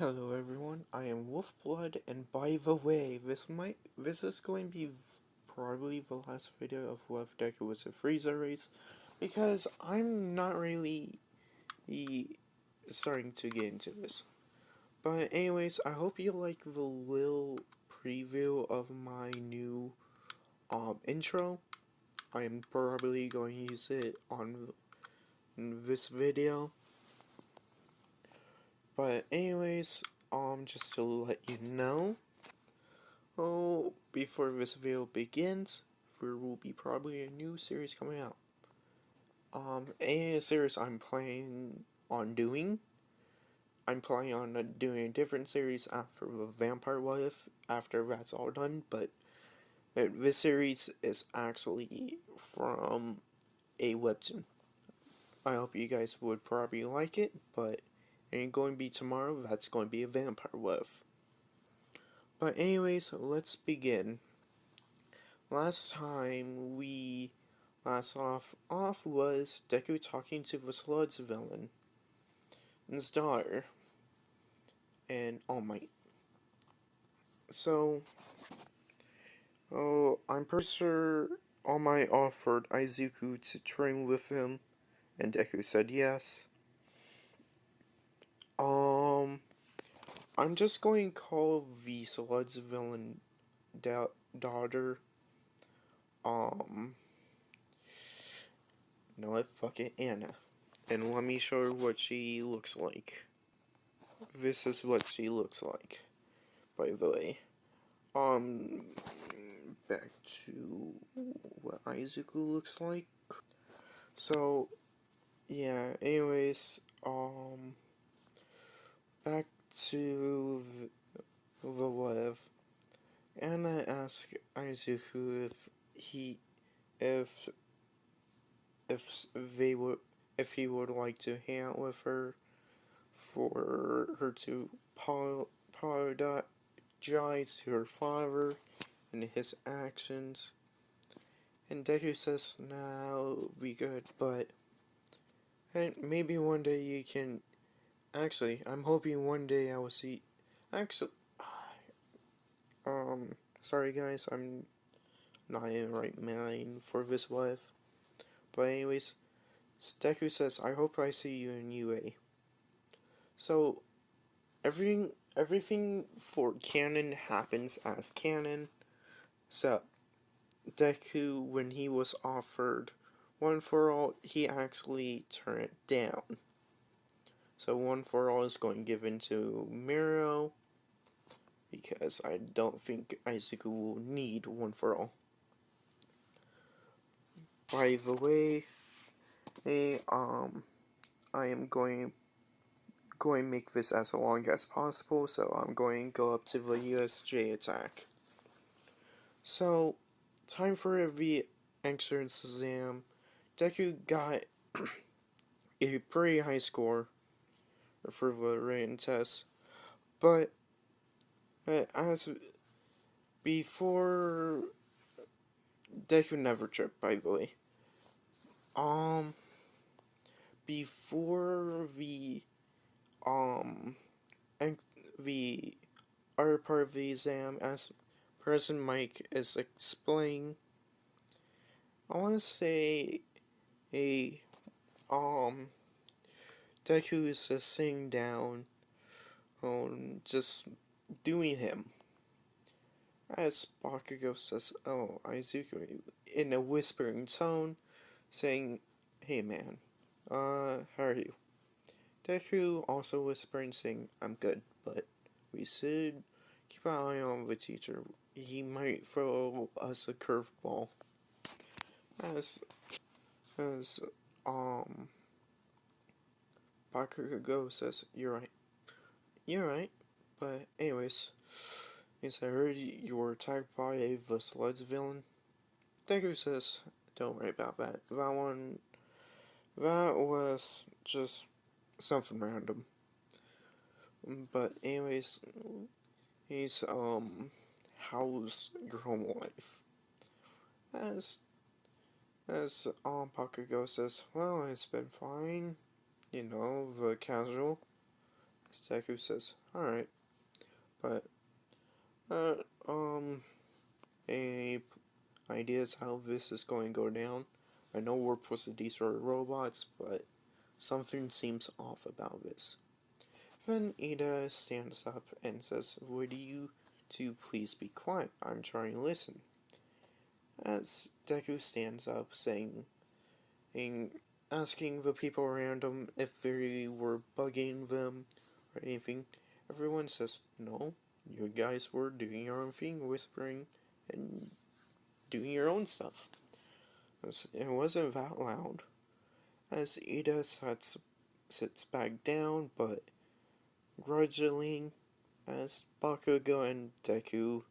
Hello everyone, I am Wolfblood, and by the way, this is going to be probably the last video of what Deku was a frezza race, because I'm not really starting to get into this. But anyways, I hope you like the little preview of my new intro. I am probably going to use it on this video. But anyways, just to let you know, before this video begins, there will be probably a new series coming out. A series I'm planning on doing. I'm planning on doing a different series after the Vampire Wife, after that's all done, but this series is actually from a webtoon. I hope you guys would probably like it, but it ain't going to be tomorrow, that's going to be a Vampire Wife. But anyways, let's begin. Last time we last off was Deku talking to the Sludge villain, his daughter, and All Might. So, I'm pretty sure All Might offered Izuku to train with him, and Deku said yes. I'm just going to call the Sludge villain daughter, no, fuck it, Anna. And let me show her what she looks like. This is what she looks like, by the way. Back to what Izuku looks like. So, yeah, anyways, back to the web. Anna asked Izuku if if they would if he would like to hang out with her, for her to apologize to her father and his actions. And Deku says, "No, be good, but maybe one day you can." Actually, I'm hoping one day I will see. Actually, sorry guys, I'm not in the right mind for this life. But anyways, Deku says, "I hope I see you in UA." So everything for canon happens as canon. So Deku, when he was offered One for All, he actually turned it down. So One for All is going given to Miro, because I don't think Izuku will need One for All. By the way, I am going to make this as long as possible, so I'm going to go up to the USJ attack. So, time for the entrance exam. Deku got a pretty high score for the written test, but as before, Deku never tripped, by the way. Before um, the other part of the exam, as President Mike is explaining, I want to say um, Deku is just sitting down, just doing him. As Bakugo says, "Oh, Izuku," in a whispering tone, saying, "Hey man, how are you?" Deku also whispering, saying, "I'm good, but we should keep an eye on the teacher. He might throw us a curveball." As, as, um, Bakugo says, "You're right. You're right. But anyways, yes, I heard you were attacked by a Sludge villain." Deku says, "Don't worry about that. That was just something random." But anyways, he's, how's your home life? As, Bakugo says, "Well, it's been fine. You know, the casual." Deku says, alright, but, uh, any ideas how this is going to go down? I know we're supposed to destroy robots, but something seems off about this. Then Ida stands up and says, would you two please be quiet? I'm trying to listen. As Deku stands up, asking the people around him if they were bugging them or anything, everyone says, no, you guys were doing your own thing, whispering and doing your own stuff. It wasn't that loud. As Ida sits back down, but grudgingly, as Bakugo and Deku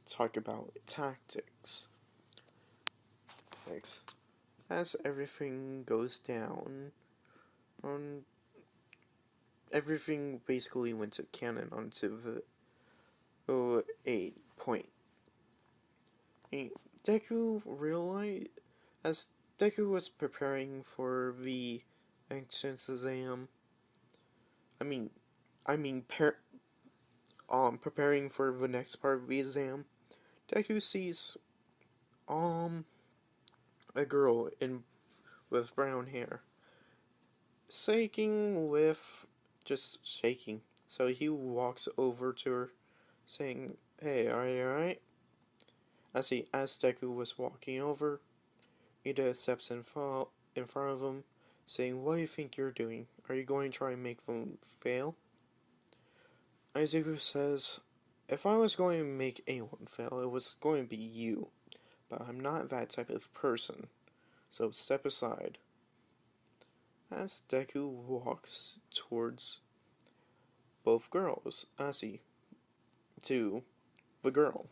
talk about tactics. As everything goes down, um, everything basically went to cannon onto the 8 point. Deku realized, as Deku was preparing for the entrance exam, I mean, I mean, preparing for the next part of the exam, Deku sees, a girl with brown hair, just shaking. So he walks over to her, saying, hey, are you alright? As Deku was walking over, Ida steps in front of him, saying, what do you think you're doing? Are you going to try and make them fail? Izuku says, if I was going to make anyone fail, it was going to be you. But I'm not that type of person, so step aside. As Deku walks towards both girls, to the girl.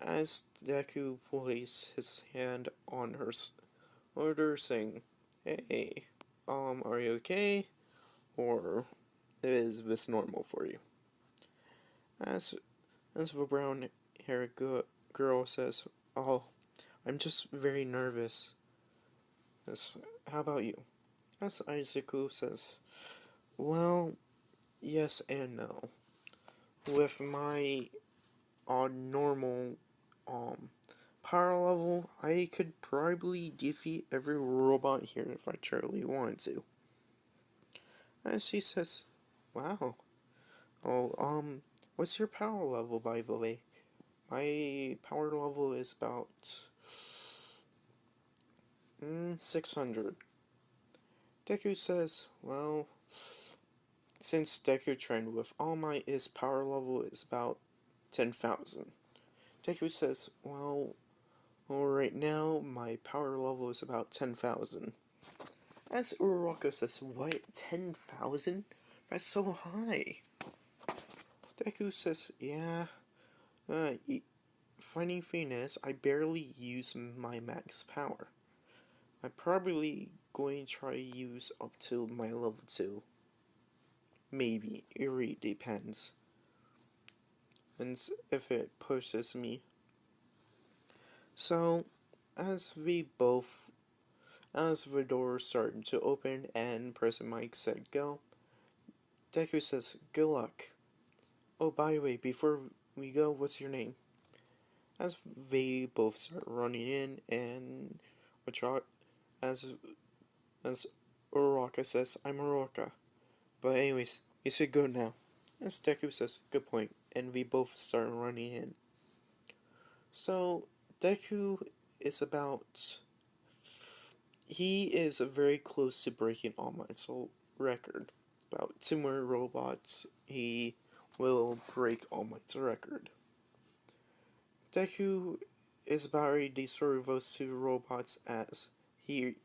As Deku places his hand on her shoulder, saying, hey, are you okay? Or is this normal for you? As the brown haired girl says, oh, I'm just very nervous. As, how about you? As Izuku says, well, yes and no. With my normal power level, I could probably defeat every robot here if I truly wanted to. And she says, wow. Oh, what's your power level, by the way? My power level is about 600. Deku says, well, since Deku trained with All Might, his power level is about 10,000. Deku says, well, right now, my power level is about 10,000. As Uraraka says, what, 10,000? That's so high. Deku says, yeah, funny thing is, I barely use my max power. I'm probably going to try to use up to my level 2. Maybe, it really depends. And if it pushes me. So, as the door started to open and President Mike said go, Deku says, good luck. Oh, by the way, before we go, what's your name? As they both start running in, and as Uraraka says, I'm Uraraka. But anyways, you should go now. As Deku says, good point, and we both start running in. So, Deku is he is very close to breaking All Might's record. About 2 more robots, he will break All Might's record. Deku is about ready to destroy those 2 robots as he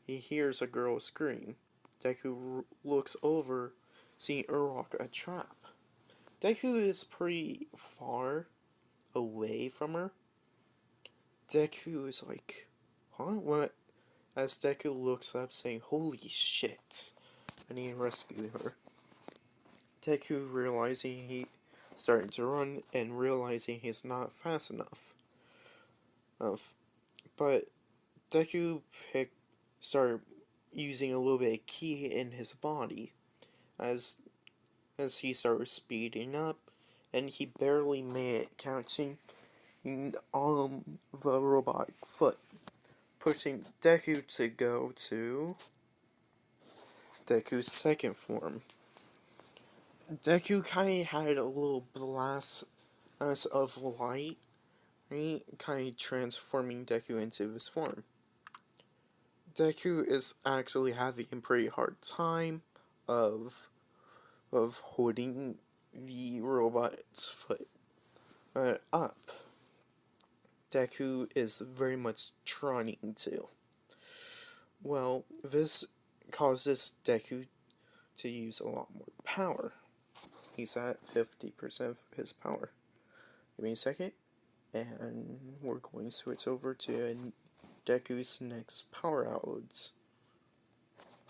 hears a girl scream. Deku looks over, seeing Uraraka a trap. Deku is pretty far away from her. Deku is like, huh? What? As Deku looks up, saying, holy shit, I need to rescue her. Deku realizing he starting to run and realizing he's not fast enough. But Deku started using a little bit of ki in his body as as he started speeding up, and he barely made it, catching the robotic foot, pushing Deku to go to Deku's second form. Deku kind of had a little blast of light, right? Kind of transforming Deku into this form. Deku is actually having a pretty hard time of holding the robot's foot up. Deku is very much trying to. Well, this causes Deku to use a lot more power. He's at 50% of his power. Give me a second, and we're going to switch over to Deku's next power outwards.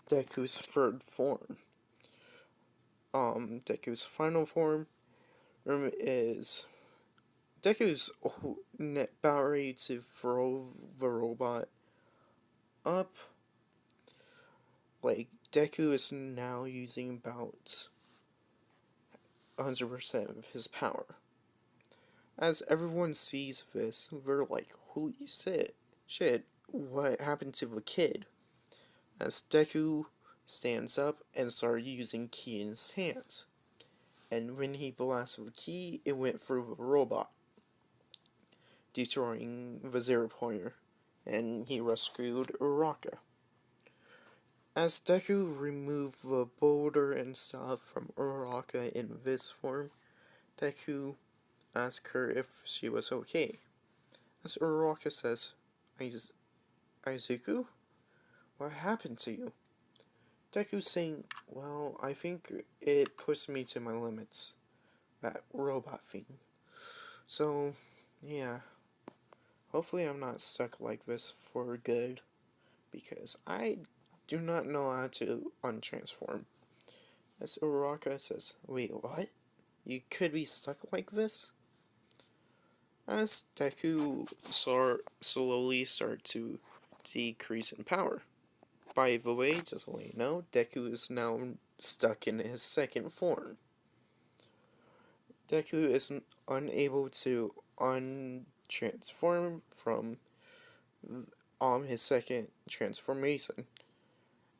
Deku's third form. Deku's final form is Deku's about ready to throw the robot up. Like, Deku is now using about 100% of his power. As everyone sees this, they're like, holy shit, what happened to the kid? As Deku stands up and started using ki in his hands. And when he blasted the ki, it went through the robot, destroying the zero pointer, and he rescued Uraka. As Deku removed the boulder and stuff from Uraka in this form, Deku asked her if she was okay. As Uraka says, Izuku? What happened to you? Deku saying, well, I think it pushed me to my limits. That robot thing. So, yeah. Hopefully I'm not stuck like this for good, because I do not know how to untransform. As Uraka says, wait, what? You could be stuck like this? As Deku slowly start to decrease in power. By the way, just to let you know, Deku is now stuck in his second form. Deku is unable to untransform from his second transformation.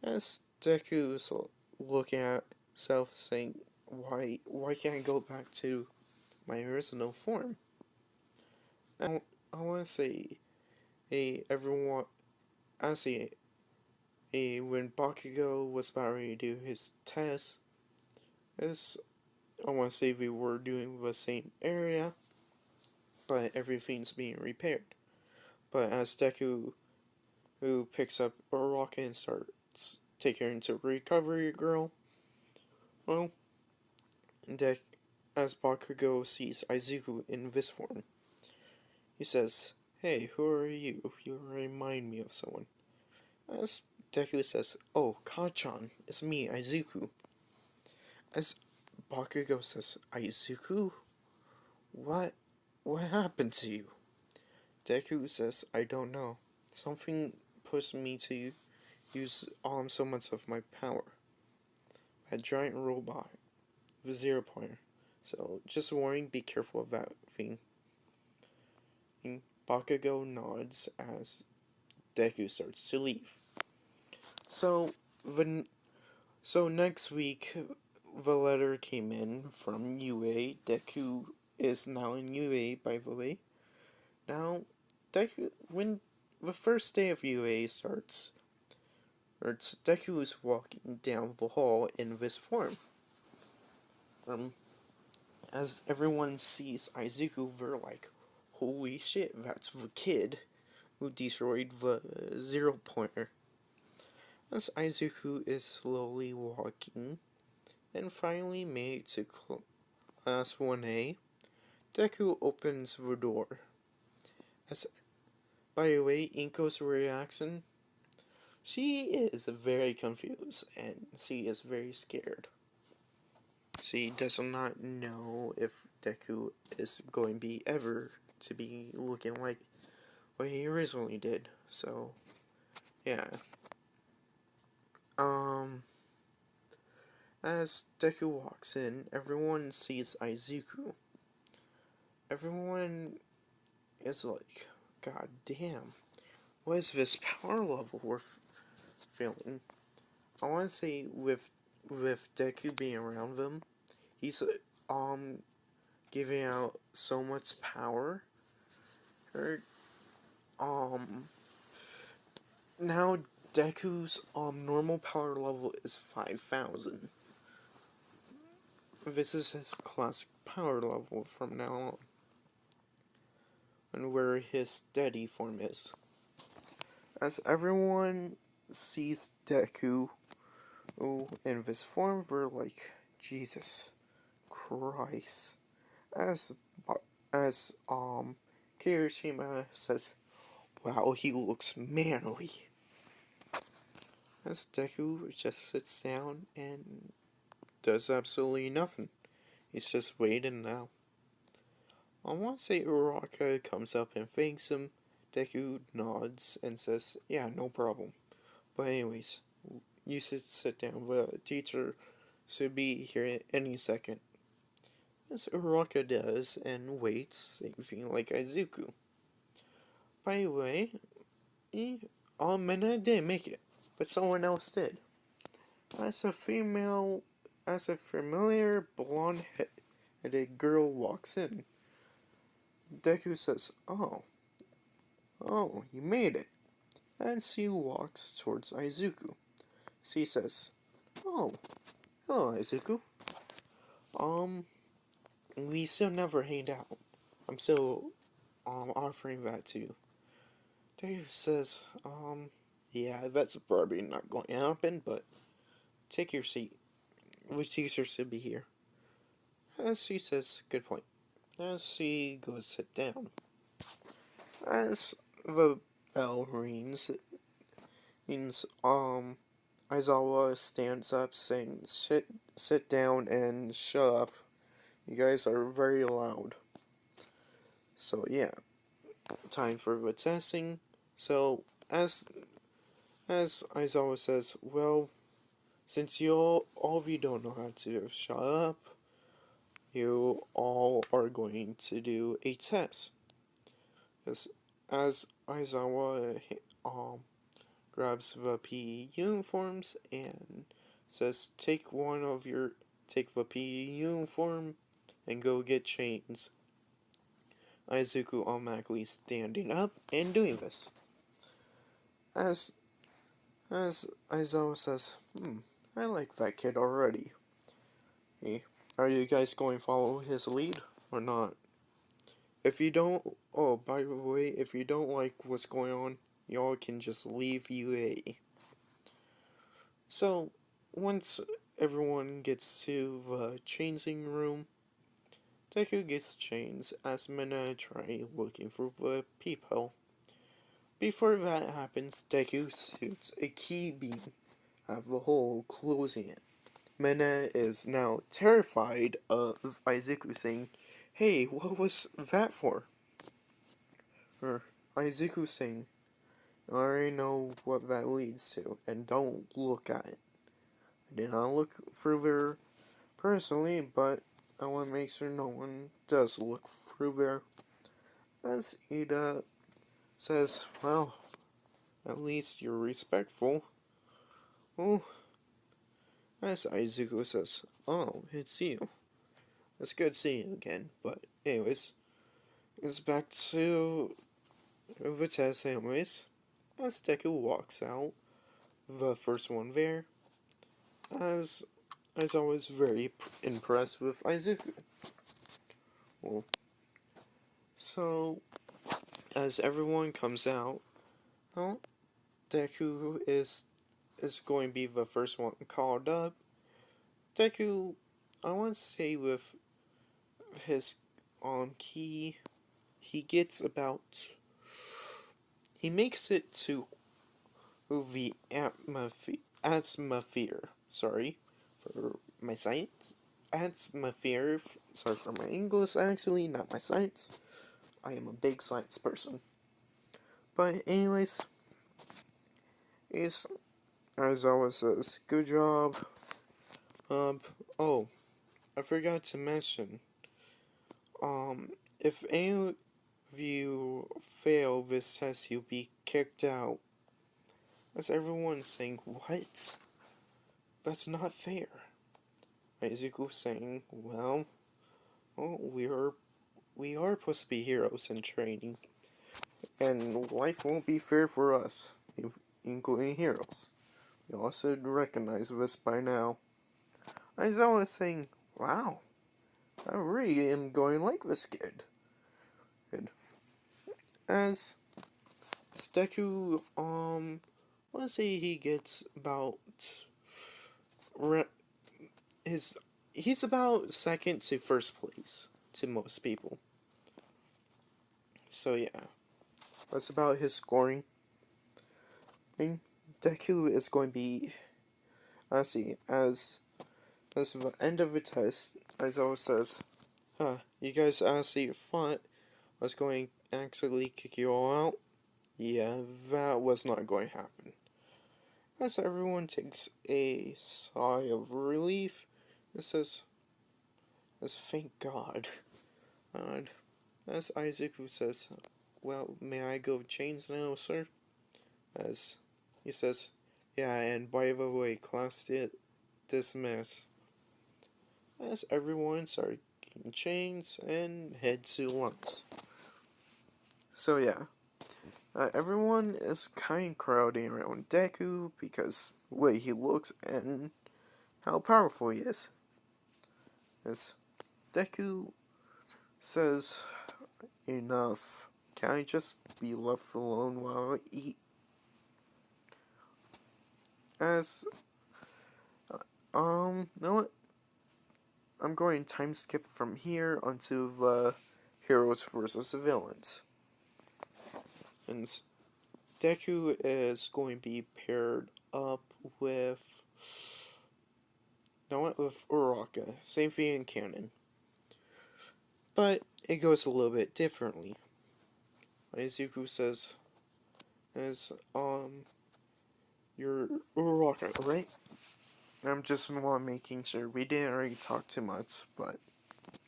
As Deku is looking at himself saying, why can't I go back to my original form? I want to say, hey, everyone, I say, when Bakugo was about ready to do his test, I want to say we were doing the same area, but everything's being repaired. But as Deku, who picks up Uraka and starts taking her into recovery girl, well, as Bakugo sees Izuku in this form, he says, hey, who are you? You remind me of someone. As Deku says, oh, Kachan, it's me, Izuku. As Bakugo says, Izuku? What happened to you? Deku says, I don't know. Something pushed me to use so much of my power. A giant robot with zero pointer. So just warning, be careful of that thing. And Bakugo nods as Deku starts to leave. So next week the letter came in from UA. Deku is now in UA, by the way. Now, when the first day of UA starts, Deku is walking down the hall in this form. As everyone sees Izuku, they're like, holy shit, that's the kid who destroyed the zero pointer. As Izuku is slowly walking and finally made to class 1A, Deku opens the door. As, by the way, Inko's reaction, she is very confused and she is very scared. She does not know if Deku is going to be ever to be looking like what he originally did. So, yeah. As Deku walks in, everyone sees Izuku. Everyone is like, God damn, what is this power level we're feeling? I want to say with Deku being around them, he's giving out so much power. Or now Deku's normal power level is 5,000. This is his classic power level from now on, and where his steady form is. As everyone sees Deku in this form, we're like, Jesus Christ. As as Kirishima says, wow, he looks manly. As Deku just sits down and does absolutely nothing. He's just waiting now. I want to say Uraka comes up and thanks him. Deku nods and says, yeah, no problem. But anyways, you should sit down. The teacher should be here any second. As Uraka does and waits, same thing like Izuku. By the way, Mena didn't make it, but someone else did. As a familiar blonde-headed girl walks in, Deku says, oh, you made it. And she walks towards Izuku. She says, oh, hello, Izuku. We still never hanged out. I'm still, offering that to you. Deku says, yeah, that's probably not going to happen, but take your seat. The teacher should be here. As she says, good point. As she goes sit down. As the bell rings, Aizawa stands up saying, sit down and shut up. You guys are very loud. So yeah, time for the testing. So as Aizawa says, well, since all of you don't know how to shut up, you all are going to do a test. As Aizawa grabs the PE uniforms and says, take the PE uniform and go get chains. Izuku automatically standing up and doing this. As Aizawa says, I like that kid already. Hey, are you guys going to follow his lead or not? If you don't, oh, by the way, if you don't like what's going on, y'all can just leave UA. So, once everyone gets to the changing room, Deku gets chains as Mena try looking for the peephole. Before that happens, Deku shoots a key beam at the hole, closing it. Mena is now terrified of Izuku saying, hey, what was that for? Or Izuku saying, I already know what that leads to, and don't look at it. I did not look through personally, but I want to make sure no one does look through there. As Ida says, well, at least you're respectful. Oh, as Izuku says, oh, it's you. It's good seeing you again, but anyways, it's back to the test anyways. As Deku walks out, the first one there, as always very impressed with Izuku. Well, so, as everyone comes out, well, Deku is going to be the first one called up. Deku, I want to say with his key, he gets about, he makes it to the atmosphere, sorry for my science, atmosphere, sorry for my English actually, not my science. I am a big science person. But anyways, as always says, good job. Um, oh, I forgot to mention, if any of you fail this test, you'll be kicked out. As everyone's saying, what? That's not fair. Izuku saying, well, we are supposed to be heroes in training, and life won't be fair for us, including heroes. You all should recognize this by now. Aizawa is saying, wow, I really am going to like this kid. And as Deku, let's say he gets about his he's about second to first place to most people. So yeah, that's about his scoring. And Deku is going to be, let's see, as the end of the test, Aizawa says, huh, you guys honestly thought I was going to actually kick you all out? Yeah, that was not going to happen. As everyone takes a sigh of relief, it says, as thank God. And as Izuku says, well, may I go change now, sir? As he says, yeah, and by the way, class did dismiss. As everyone starts getting chains and head to lunch. So yeah, everyone is kind of crowding around Deku because the way he looks and how powerful he is. As Deku says, enough. Can I just be left alone while I eat? As, you know what? I'm going to time skip from here onto the heroes versus the villains. And Deku is going to be paired up with, you know what, with Uraraka. Same thing in canon. But it goes a little bit differently. Izuku says, as, you're Uraraka, right? I'm just more making sure. We didn't already talk too much, but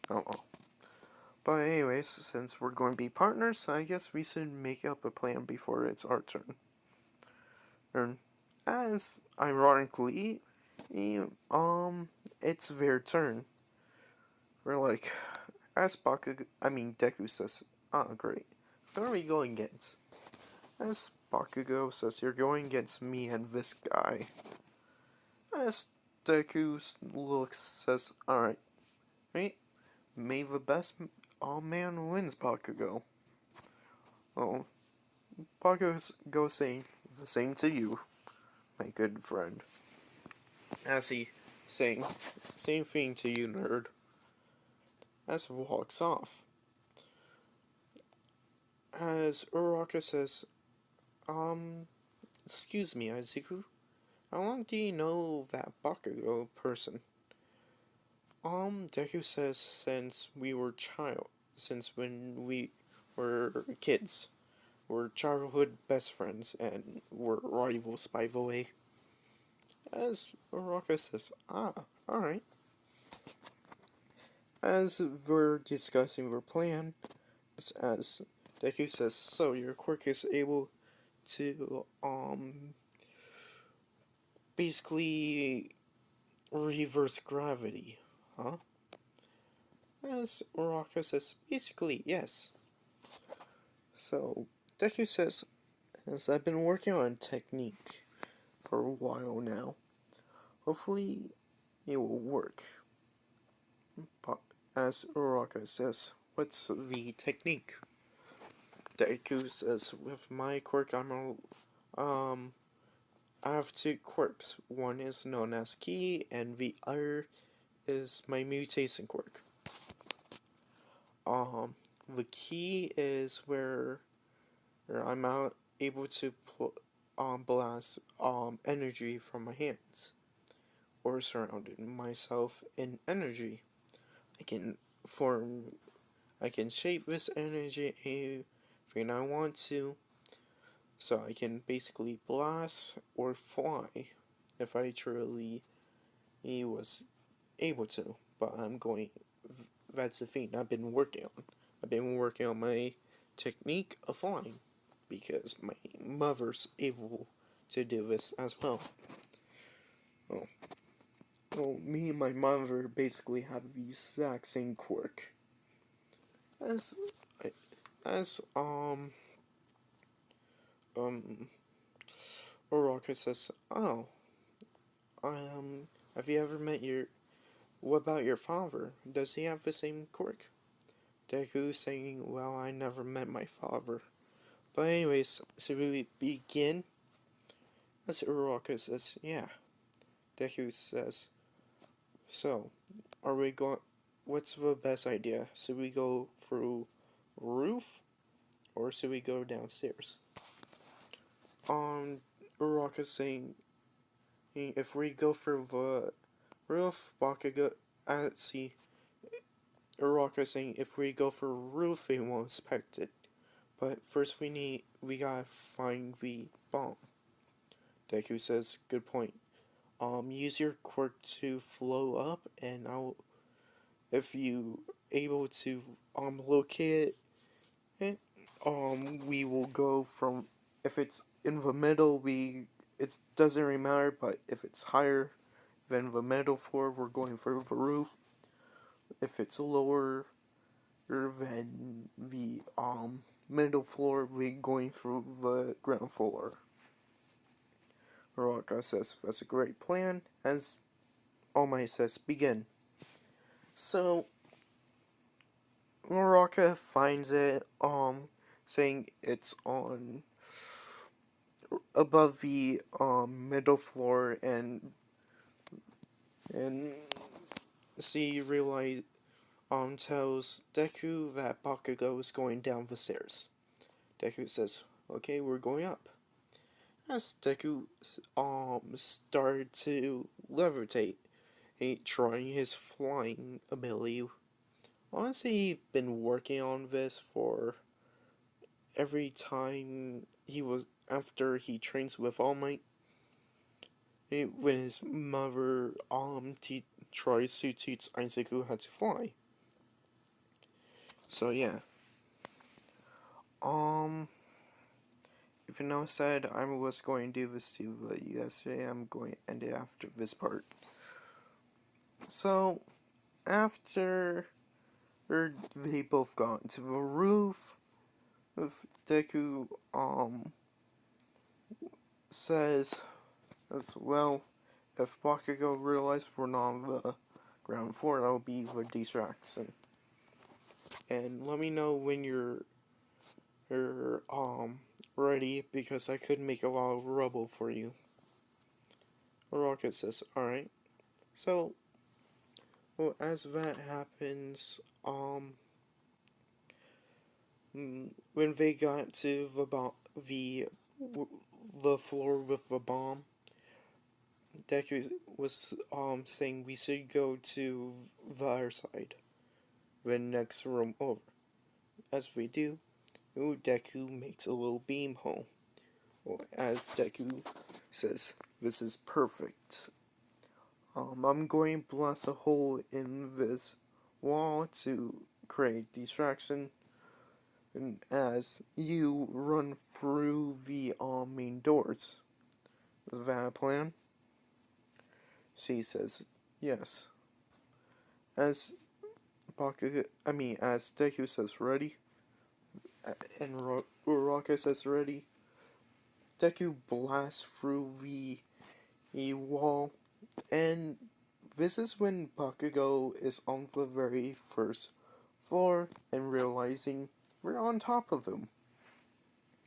oh well. But anyways, since we're going to be partners, I guess we should make up a plan before it's our turn. And as ironically, it's their turn. We're like, as Deku says, great. Who are we going against? As Bakugo says, you're going against me and this guy. As Deku looks, says, alright, right? May the best man wins, Bakugo. Oh, Bakugo saying, the same to you, my good friend. As he saying, same thing to you, nerd. As he walks off. As Uraraka says, excuse me, Izuku. How long do you know that Bakugo person? Deku says since when we were kids. We're childhood best friends, and we're rivals, by the way. As Uraraka says, alright. As we're discussing our plan, as Deku says, so your quirk is able to, basically reverse gravity, huh? As Uraraka says, basically, yes. So, Deku says, as I've been working on technique for a while now, hopefully it will work. But as Uraraka says, what's the technique? Deku says, with my quirk, I have two quirks. One is known as Ki, and the other is my mutation quirk. The Ki is where I'm able to blast energy from my hands, or surrounding myself in energy. I can form, I can shape this energy anything I want to, so I can basically blast or fly if I truly was able to, but I'm going. That's the thing I've been working on. I've been working on my technique of flying because my mother's able to do this as well. Well, me and my mother basically have the exact same quirk. As, as um, Oraka says, oh, have you ever met your, what about your father? Does he have the same quirk? Deku saying, well, I never met my father. But anyways, so we begin? As Uraka says, yeah. Deku says, so, are we going, what's the best idea? Should we go through roof, or should we go downstairs? Uraka saying, if we go for the roof, Bakugo, see, Uraka saying, if we go for roof, they won't expect it. But first we gotta find the bomb. Deku says, good point. Use your quirk to flow up, and if you able to, locate it, we will go from, if it's in the middle, it doesn't really matter, but if it's higher than the middle floor, we're going for the roof. If it's lower than the, middle floor, we're going through the ground floor. Hiroka says, that's a great plan, as All Might says, begin. So, Muraka finds it, saying it's on above the, middle floor, and she tells Deku that Bakugo is going down the stairs. Deku says, okay, we're going up. As Deku, started to levitate, trying his flying ability. Honestly, he's been working on this for every time after he trains with All Might. When his mother, tries to teach Isaku how to fly. So yeah. Even though I said I was going to do this to you yesterday, I'm going to end it after this part. So, after they both got into the roof, Deku, says, as well, if Bakugo realized we're not on the ground floor, that would be the distraction. And let me know when you're ready, because I could make a lot of rubble for you. Rocket says, alright. So, well, as that happens, when they got to the floor with the bomb, Deku was, saying we should go to the other side, the next room over. As we do, Deku makes a little beam hole. As Deku says, this is perfect. I'm going to blast a hole in this wall to create distraction, and as you run through the main doors. Is that a plan? She says, yes. As as Deku says ready, and Uraka says ready, Deku blasts through the wall, and this is when Bakugo is on the very first floor and realizing we're on top of him.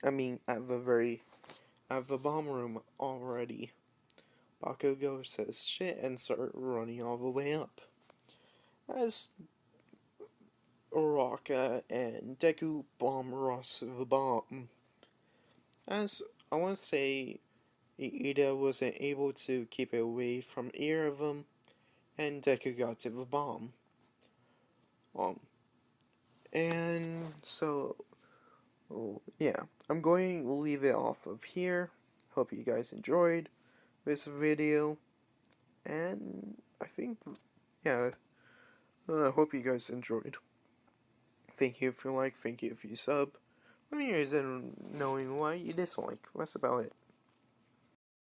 At the bomb room already. Bakugo says shit and start running all the way up. As Uraka and Deku bomb rush the bomb. As I want to say, Ida wasn't able to keep it away from either of them, and Deku got to the bomb. And so, yeah, I'm going to leave it off of here. Hope you guys enjoyed this video, and I think, yeah, I hope you guys enjoyed. Thank you if you like, thank you if you sub. Let me know knowing why you dislike. That's about it.